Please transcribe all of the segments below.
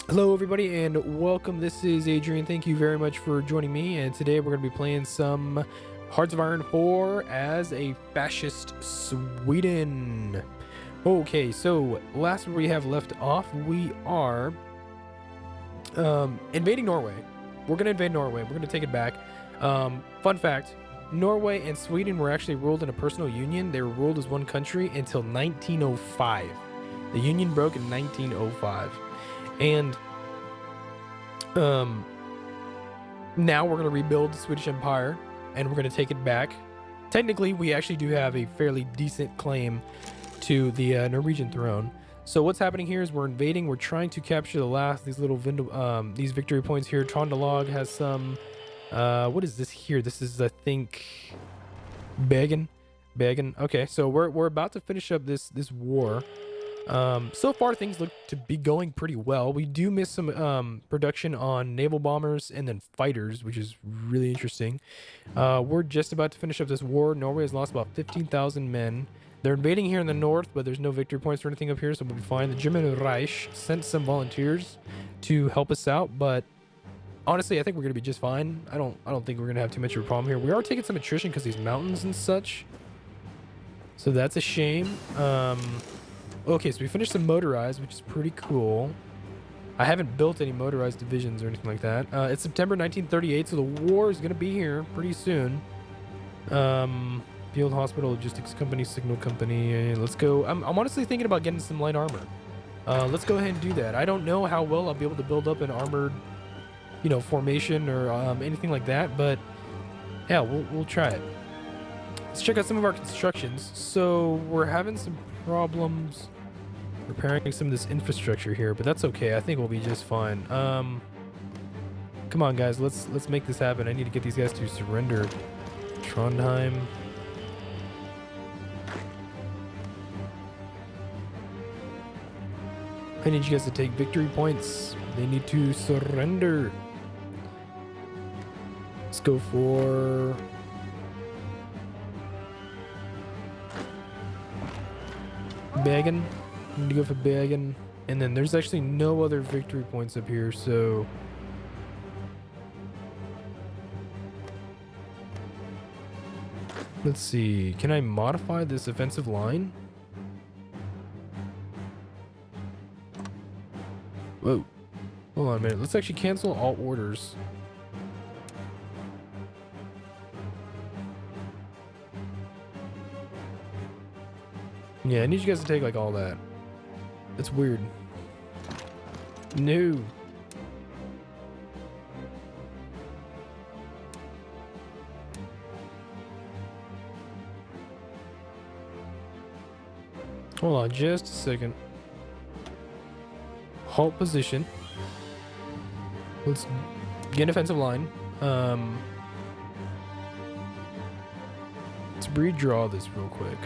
Hello everybody and welcome. This is Adrian. Thank you very much for joining me, and today we're going to be playing some Hearts of Iron 4 as a Fascist Sweden. Okay, so last we have left off, we are invading Norway. We're going to invade Norway. We're going to take it back. Fun fact, Norway and Sweden were actually ruled in a personal union. They were ruled as one country until 1905. The union broke in 1905. And now we're going to rebuild the Swedish Empire, and we're going to take it back. Technically, we actually do have a fairly decent claim to the Norwegian throne. So what's happening here is we're invading. We're trying to capture the last these victory points here. Trøndelag has some. What is this here? This is, I think, Bergen. Okay, so we're about to finish up this war. So far things look to be going pretty well. We do miss some production on naval bombers and then fighters, which is really interesting. We're just about to finish up this war. Norway has lost about 15,000 men. They're invading here in the north, but there's no victory points or anything up here, so we'll be fine. The German Reich sent some volunteers to help us out, but honestly, I think we're gonna be just fine. I don't think we're gonna have too much of a problem here. We are taking some attrition because these mountains and such, so that's a shame. Okay, so we finished some motorized, which is pretty cool. I haven't built any motorized divisions or anything like that. It's September 1938, so the war is going to be here pretty soon. Field Hospital, Logistics Company, Signal Company. Let's go. I'm honestly thinking about getting some light armor. Let's go ahead and do that. I don't know how well I'll be able to build up an armored, formation or anything like that, but yeah, we'll try it. Let's check out some of our constructions. So we're having some problems repairing some of this infrastructure here, but that's okay. I think we'll be just fine. Come on, guys. Let's make this happen. I need to get these guys to surrender. Trondheim. I need you guys to take victory points. They need to surrender. Let's go for Bergen. Need to go for Bergen. And then there's actually no other victory points up here, so let's see. Can I modify this offensive line? Whoa. Hold on a minute. Let's actually cancel all orders. Yeah, I need you guys to take like all that. That's weird. No. Hold on just a second. Halt position. Let's get an offensive line. Let's redraw this real quick.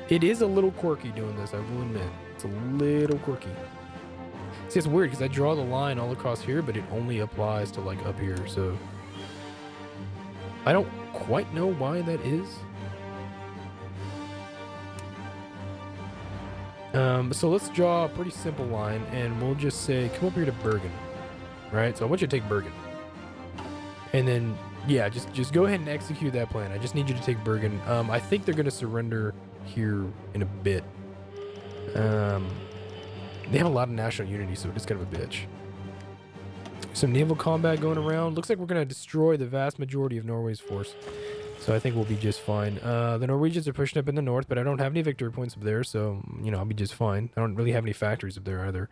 It is a little quirky doing this, I will admit. It's a little quirky. See, it's weird because I draw the line all across here, but it only applies to like up here, so I don't quite know why that is. So let's draw a pretty simple line, and we'll just say, come up here to Bergen, right? So I want you to take Bergen. And then, yeah, just go ahead and execute that plan. I just need you to take Bergen. I think they're going to surrender here in a bit. They have a lot of national unity, so it's kind of a bitch. Some naval combat going around. Looks like we're going to destroy the vast majority of Norway's force, so I think we'll be just fine. The Norwegians are pushing up in the north, but I don't have any victory points up there, so I'll be just fine. I don't really have any factories up there either,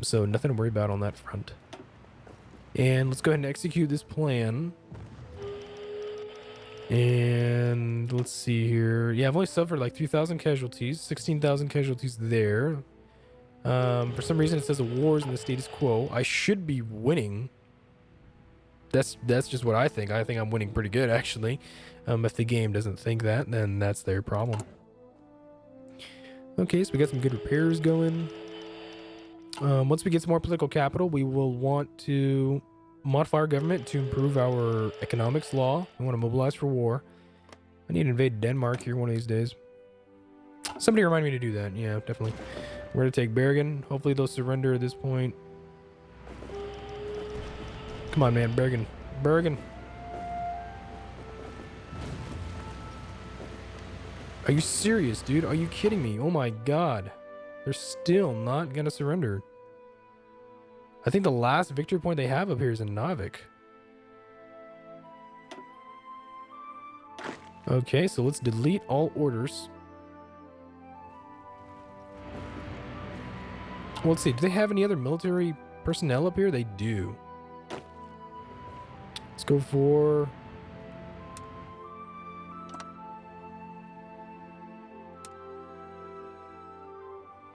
so nothing to worry about on that front. And let's go ahead and execute this plan. And let's see here. Yeah, I've only suffered like 3,000 casualties, 16,000 casualties there. For some reason it says a war is in the status quo. I should be winning. That's just what I think. I think I'm winning pretty good, actually. If the game doesn't think that, then that's their problem. Okay, so we got some good repairs going. Once we get some more political capital, we will want to modify our government to improve our economics law. We want to mobilize for war. I need to invade Denmark here one of these days. Somebody remind me to do that. Yeah, definitely. We're gonna take Bergen. Hopefully they'll surrender at this point. Come on, man, Bergen. Bergen. Are you serious, dude? Are you kidding me? Oh my god. They're still not gonna surrender. I think the last victory point they have up here is in Narvik. Okay, so let's delete all orders. Well, let's see. Do they have any other military personnel up here? They do. Let's go for...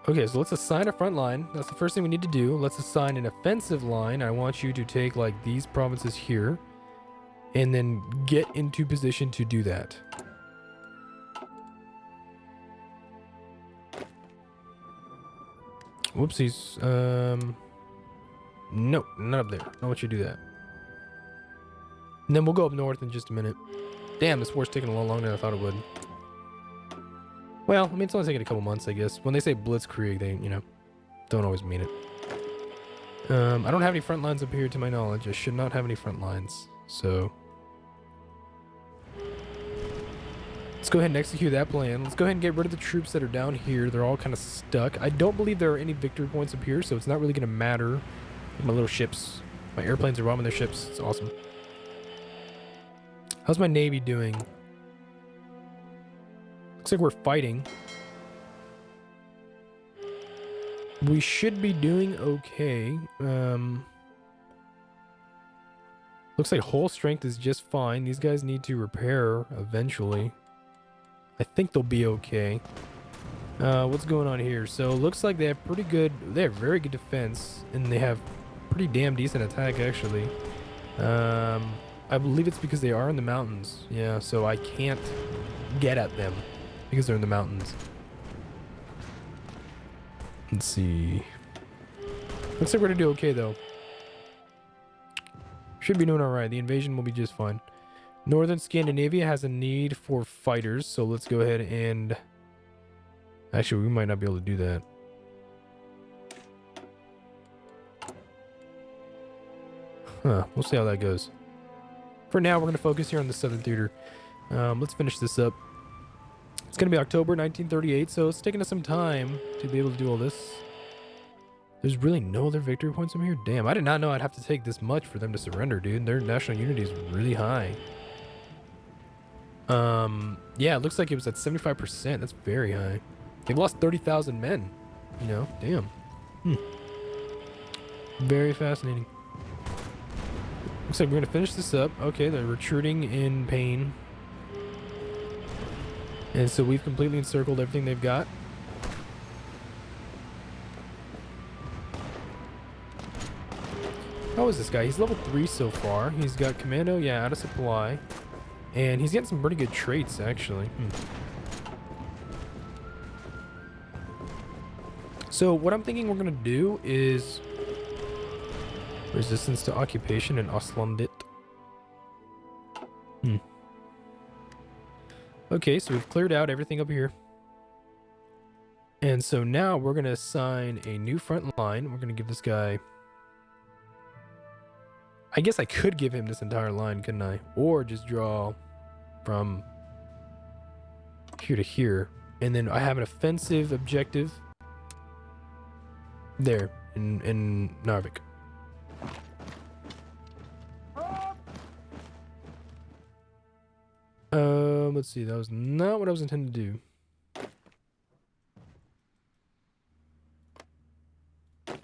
Okay, so let's assign a front line. That's the first thing we need to do. Let's assign an offensive line. I want you to take like these provinces here and then get into position to do that. Whoopsies. No, not up there. I want you to do that. And then we'll go up north in just a minute. Damn, this war's taking a lot longer than I thought it would. Well, I mean, it's only taking a couple months, I guess. When they say blitzkrieg, they, you know, don't always mean it. I don't have any front lines up here to my knowledge. I should not have any front lines. So let's go ahead and execute that plan. Let's go ahead and get rid of the troops that are down here. They're all kind of stuck. I don't believe there are any victory points up here, so it's not really going to matter. My little ships, my airplanes are bombing their ships. It's awesome. How's my navy doing? Looks like we're fighting. We should be doing okay. Looks like hull strength is just fine. These guys need to repair eventually. I think they'll be okay. What's going on here? So looks like they have very good defense, and they have pretty damn decent attack actually. I believe it's because they are in the mountains. Yeah, so I can't get at them because they're in the mountains. Let's see. Looks like we're gonna do okay though. Should be doing alright. The invasion will be just fine. Northern Scandinavia has a need for fighters, so let's go ahead and... Actually, we might not be able to do that. Huh, we'll see how that goes. For now, we're going to focus here on the Southern Theater. Let's finish this up. It's going to be October 1938, so it's taking us some time to be able to do all this. There's really no other victory points from here? Damn, I did not know I'd have to take this much for them to surrender, dude. Their national unity is really high. Yeah, it looks like it was at 75%. That's very high. They've lost 30,000 men. You know, damn. Very fascinating. Looks like we're going to finish this up. Okay, they're retreating in pain. And so we've completely encircled everything they've got. How is this guy? He's level 3 so far. He's got commando, yeah, out of supply. And he's getting some pretty good traits, actually. So what I'm thinking we're going to do is... resistance to occupation in Oslandit. Okay, so we've cleared out everything up here. And so now we're going to assign a new front line. We're going to give this guy... I guess I could give him this entire line, couldn't I? Or just draw from here to here. And then I have an offensive objective there in Narvik. Let's see. That was not what I was intending to do. I'm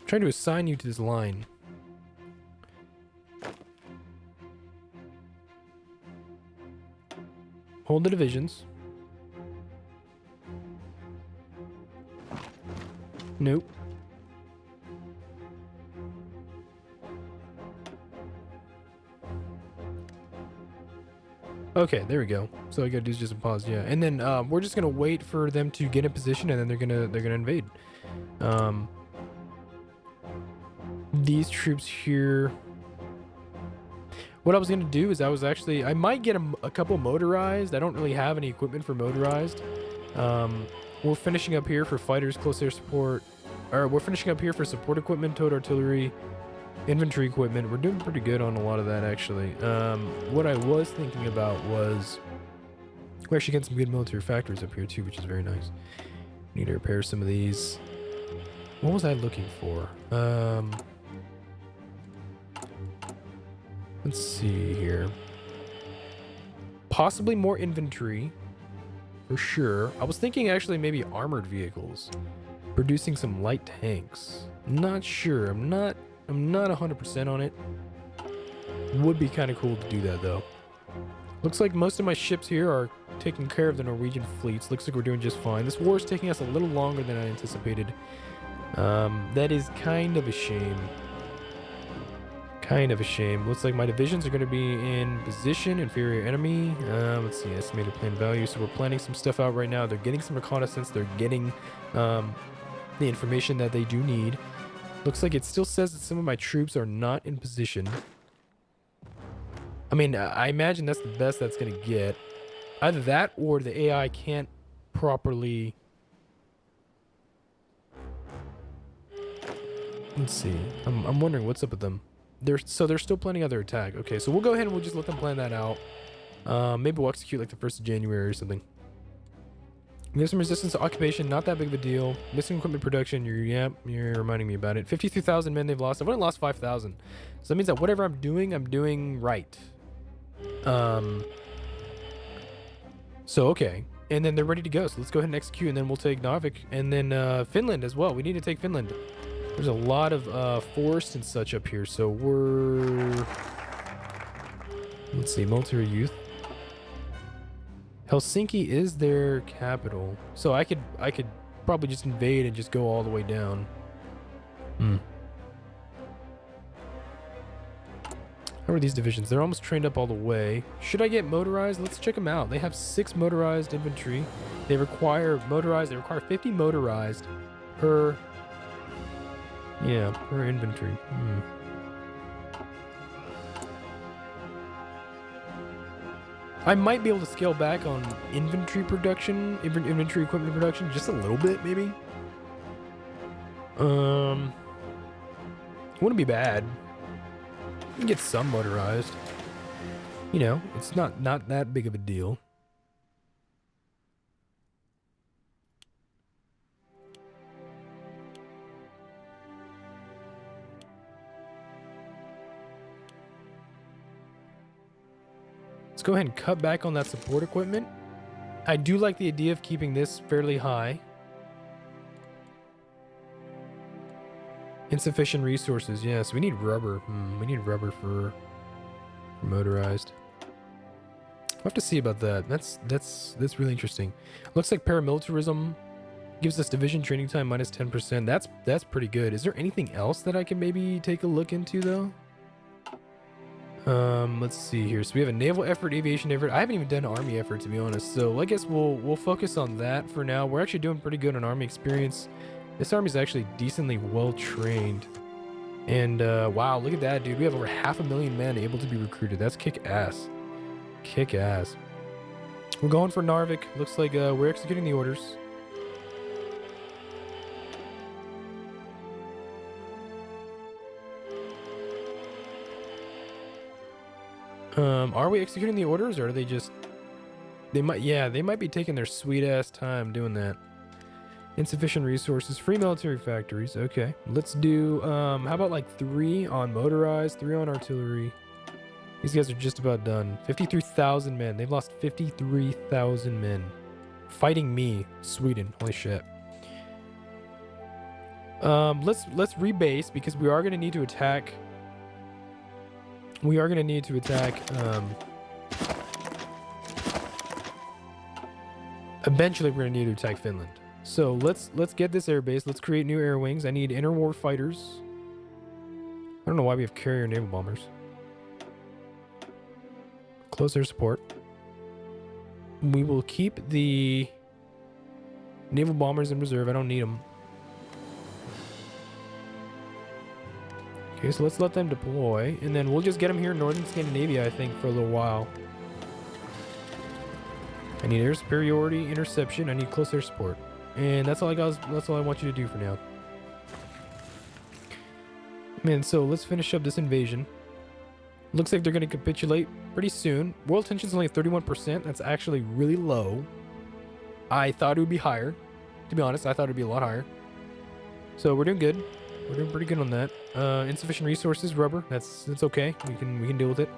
trying to assign you to this line. Hold the divisions. Nope. Okay, there we go. So all I gotta do is just pause, yeah. And then we're just gonna wait for them to get in position, and then they're gonna invade. These troops here. What I was gonna do is I might get a couple motorized. I don't really have any equipment for motorized. We're finishing up here for fighters, close air support. Or we're finishing up here for support equipment, towed artillery, infantry equipment. We're doing pretty good on a lot of that, actually. What I was thinking about was we're actually getting some good military factories up here too, which is very nice. Need to repair some of these. What was I looking for? Let's see here. Possibly more infantry, for sure. I was thinking actually maybe armored vehicles, producing some light tanks. Not sure. I'm not 100% on it. Would be kind of cool to do that though. Looks like most of my ships here are taking care of the Norwegian fleets. Looks like we're doing just fine. This war is taking us a little longer than I anticipated. That is kind of a shame. Kind of a shame. Looks like my divisions are going to be in position, inferior enemy. Let's see, estimated planned value. So we're planning some stuff out right now. They're getting some reconnaissance. They're getting the information that they do need. Looks like it still says that some of my troops are not in position. I mean, I imagine that's the best that's going to get. Either that or the AI can't properly... Let's see. I'm wondering what's up with them. They're still planning out their attack. Okay, so we'll go ahead and we'll just let them plan that out. Maybe we'll execute like the 1st of January or something. We have some resistance to occupation, not that big of a deal. Missing equipment production, you're reminding me about it. 53,000 men they've lost. I've only lost 5,000. So that means that whatever I'm doing right. So okay. And then they're ready to go. So let's go ahead and execute, and then we'll take Narvik and then Finland as well. We need to take Finland. There's a lot of forest and such up here, so we're... Let's see, military youth. Helsinki is their capital, so I could probably just invade and just go all the way down. How are these divisions? They're almost trained up all the way. Should I get motorized? Let's check them out. They have 6 motorized infantry. They require motorized. They require 50 motorized per... Yeah, per infantry. I might be able to scale back on infantry production, infantry equipment production, just a little bit, maybe. Wouldn't be bad. You can get some motorized. You know, it's not that big of a deal. Let's go ahead and cut back on that support equipment. I do like the idea of keeping this fairly high. Insufficient resources. Yes, we need rubber. We need rubber for motorized. We'll have to see about that. That's really interesting. Looks like paramilitarism gives us division training time minus 10%. That's pretty good. Is there anything else that I can maybe take a look into though? Let's see here. So we have a naval effort, aviation effort. I haven't even done an army effort, to be honest. So I guess we'll focus on that for now. We're actually doing pretty good on army experience. This army is actually decently well trained. And wow, look at that, dude. We have over 500,000 men able to be recruited. That's kick ass. Kick ass. We're going for Narvik. Looks like we're executing the orders. Are we executing the orders, or are they just... They might be taking their sweet ass time doing that. Insufficient resources, free military factories. Okay, let's do how about like 3 on motorized, 3 on artillery. These guys are just about done. 53,000 men. They've lost 53,000 men fighting me, Sweden. Holy shit. Let's rebase, because we are going to need to attack. We are going to need to attack. Eventually, we're going to need to attack Finland. So let's get this air base. Let's create new air wings. I need interwar fighters. I don't know why we have carrier naval bombers. Close air support. We will keep the naval bombers in reserve. I don't need them. Okay, so let's let them deploy, and then we'll just get them here in northern Scandinavia, I think, for a little while. I need air superiority, interception. I need close air support. And that's all I got. That's all I want you to do for now. Man, so let's finish up this invasion. Looks like they're going to capitulate pretty soon. World tension's only 31%. That's actually really low. I thought it would be higher. To be honest, I thought it would be a lot higher. So we're doing good. We're doing pretty good on that. Insufficient resources, rubber. That's okay. We can deal with it.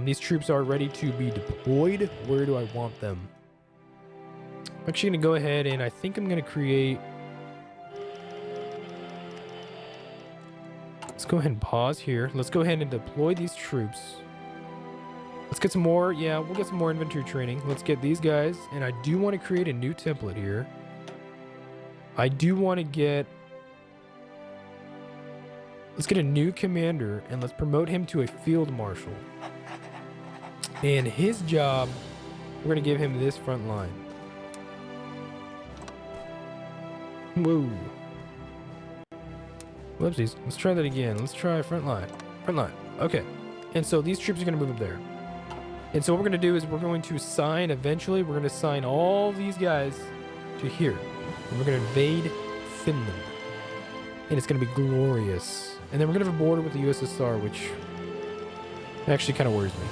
These troops are ready to be deployed. Where do I want them? I'm actually going to go ahead and I think I'm going to create... Let's go ahead and pause here. Let's go ahead and deploy these troops. Let's get some more. Yeah, we'll get some more infantry training. Let's get these guys. And I do want to create a new template here. I do want to get... Let's get a new commander and let's promote him to a field marshal. And his job, we're going to give him this front line. Whoa. Whoopsies. Let's try that again. Let's try front line. Front line. Okay. And so these troops are going to move up there. And so what we're going to do is we're going to assign, eventually, we're going to assign all these guys to here. And we're going to invade Finland. And it's going to be glorious. And then we're going to have a border with the USSR, which actually kind of worries me.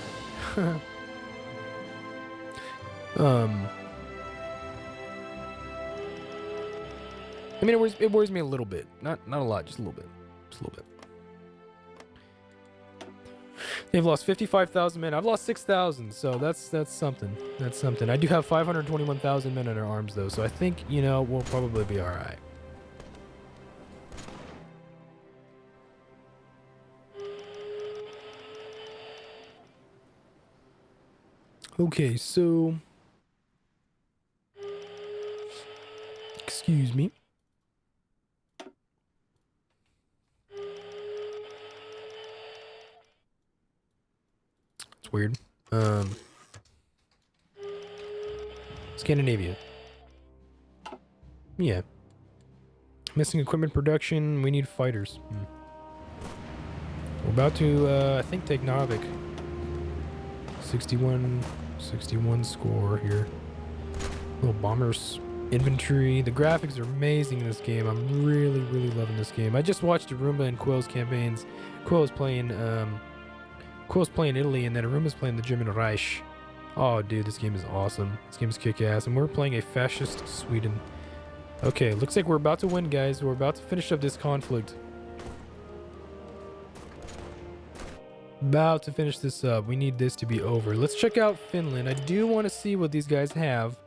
I mean, it worries me a little bit. Not a lot, just a little bit. Just a little bit. They've lost 55,000 men. I've lost 6,000, so that's something. That's something. I do have 521,000 men under arms, though, so I think, you know, we'll probably be all right. Okay, so... Excuse me. It's weird. Scandinavia. Yeah. Missing equipment production. We need fighters. We're about to, I think, take Narvik. 61 score here. Little bombers. Infantry. The graphics are amazing in this game. I'm really, really loving this game. I just watched Aruma and Quill's campaigns. Quill's playing Italy, and then Aruma's playing the German Reich. Oh, dude, this game is awesome. This game is kick-ass, and we're playing a Fascist Sweden. Okay, looks like we're about to win, guys. We're about to finish up this conflict. About to finish this up. We need this to be over. Let's check out Finland. I do want to see what these guys have.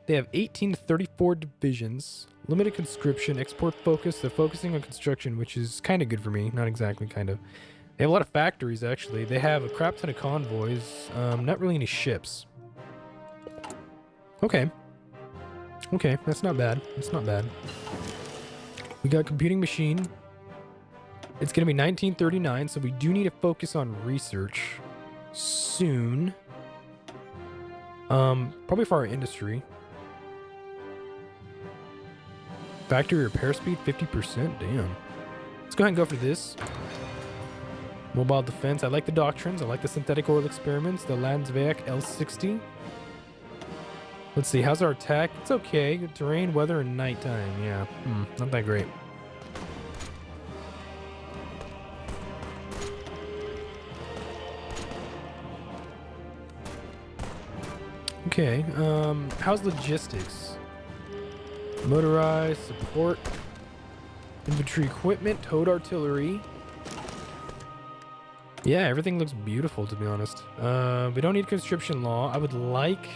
They have 18 to 34 divisions, limited conscription, export focus. They're focusing on construction, which is kind of good for me. Not exactly, kind of. They have a lot of factories, actually. They have a crap ton of convoys. Not really any ships. Okay. Okay, that's not bad. That's not bad. We got computing machine. It's going to be 1939, so we do need to focus on research soon. Probably for our industry. Factory repair speed, 50%? Damn. Let's go ahead and go for this. Mobile defense. I like the doctrines. I like the synthetic oil experiments. The Landsverk L60. Let's see. How's our attack? It's okay. Good terrain, weather, and nighttime. Yeah. Not that great. Okay. How's logistics? Motorized support. Infantry equipment. Towed artillery. Yeah, everything looks beautiful, to be honest. We don't need conscription law. I would like...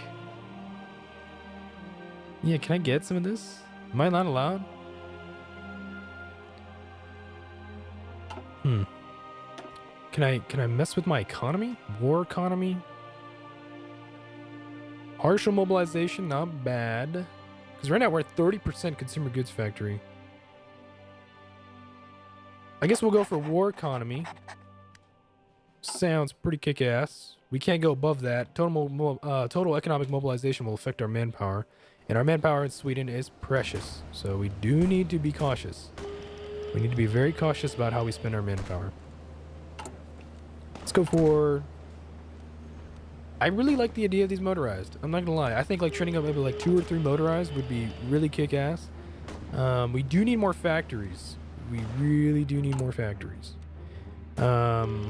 Yeah, can I get some of this? Am I not allowed? Can I mess with my economy? War economy? Partial mobilization, not bad. Because right now we're at 30% consumer goods factory. I guess we'll go for war economy. Sounds pretty kick-ass. We can't go above that. Total economic mobilization will affect our manpower. And our manpower in Sweden is precious. So we do need to be cautious. We need to be very cautious about how we spend our manpower. Let's go for... I really like the idea of these motorized. I'm not gonna lie. I think like training up maybe like 2 or 3 motorized would be really kick-ass. We do need more factories. We really do need more factories. Let's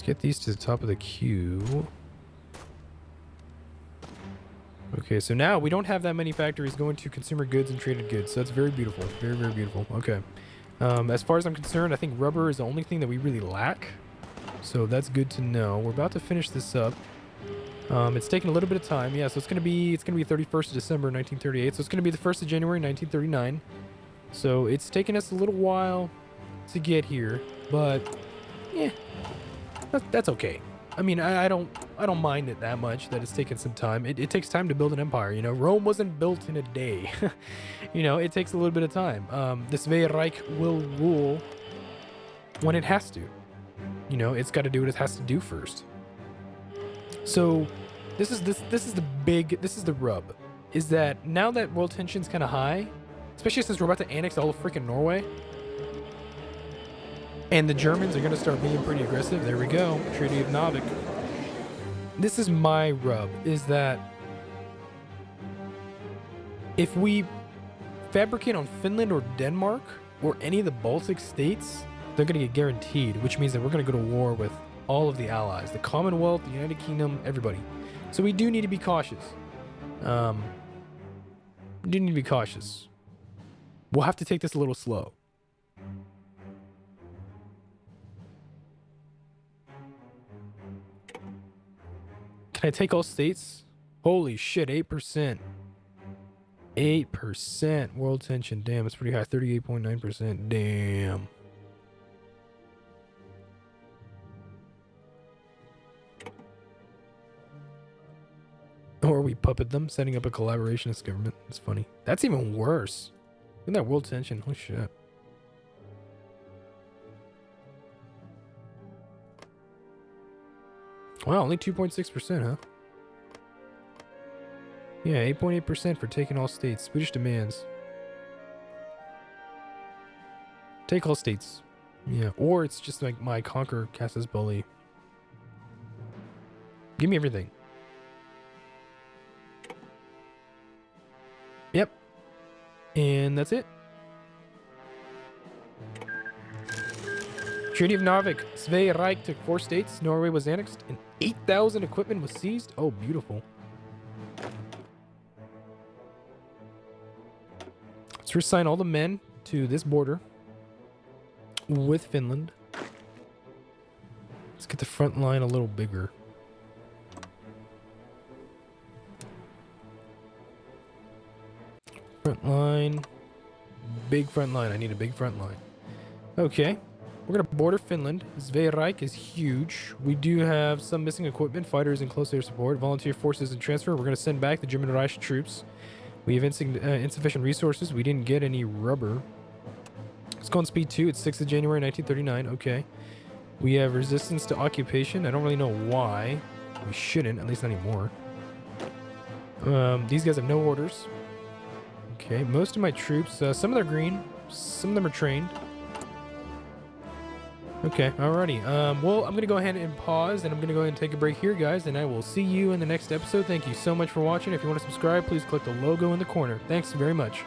get these to the top of the queue. Okay, so now we don't have that many factories going to consumer goods and traded goods. So that's very beautiful. Very, very beautiful. Okay. As far as I'm concerned, I think rubber is the only thing that we really lack. So that's good to know. We're about to finish this up. It's taking a little bit of time. Yeah, so it's gonna be 31st of December 1938. So it's gonna be the 1st of January 1939. So it's taken us a little while to get here, but yeah, that's okay. I mean, I don't mind it that much that it's taken some time. It takes time to build an empire. You know, Rome wasn't built in a day. You know, it takes a little bit of time. The Svea Reich will rule when it has to. You know, it's got to do what it has to do first. So this is the rub, is that now that world tension's kind of high, especially since we're about to annex all of freaking Norway, and the Germans are going to start being pretty aggressive. There we go, Treaty of Narvik. This is my rub, is that if we fabricate on Finland or Denmark or any of the Baltic states, they're going to get guaranteed, which means that we're going to go to war with all of the allies, the Commonwealth, the United Kingdom, everybody. So we do need to be cautious. We do need to be cautious. We'll have to take this a little slow. Can I take all states? Holy shit, 8%. 8% world tension. Damn, it's pretty high. 38.9%. Damn. Or we puppet them, setting up a collaborationist government. It's funny. That's even worse. Look at that world tension. Holy shit. Wow, only 2.6%, huh? Yeah, 8.8% for taking all states. Swedish demands. Take all states. Yeah, or it's just like my conquer Casus Belli. Give me everything. Yep. And that's it. Treaty of Narvik. Svea Reich took 4 states. Norway was annexed. And 8,000 equipment was seized. Oh, beautiful. Let's reassign all the men to this border with Finland. Let's get the front line a little bigger. Front line. Big front line. I need a big front line. Okay. We're going to border Finland. Svea Reich is huge. We do have some missing equipment, fighters and close air support, volunteer forces and transfer. We're going to send back the German Reich troops. We have insufficient resources. We didn't get any rubber. Let's go on speed 2. It's 6th of January 1939. Okay. We have resistance to occupation. I don't really know why. We shouldn't, at least not anymore. These guys have no orders. Okay, most of my troops, some of them are green, some of them are trained. Okay, alrighty. Well, I'm going to go ahead and pause, and I'm going to go ahead and take a break here, guys, and I will see you in the next episode. Thank you so much for watching. If you want to subscribe, please click the logo in the corner. Thanks very much.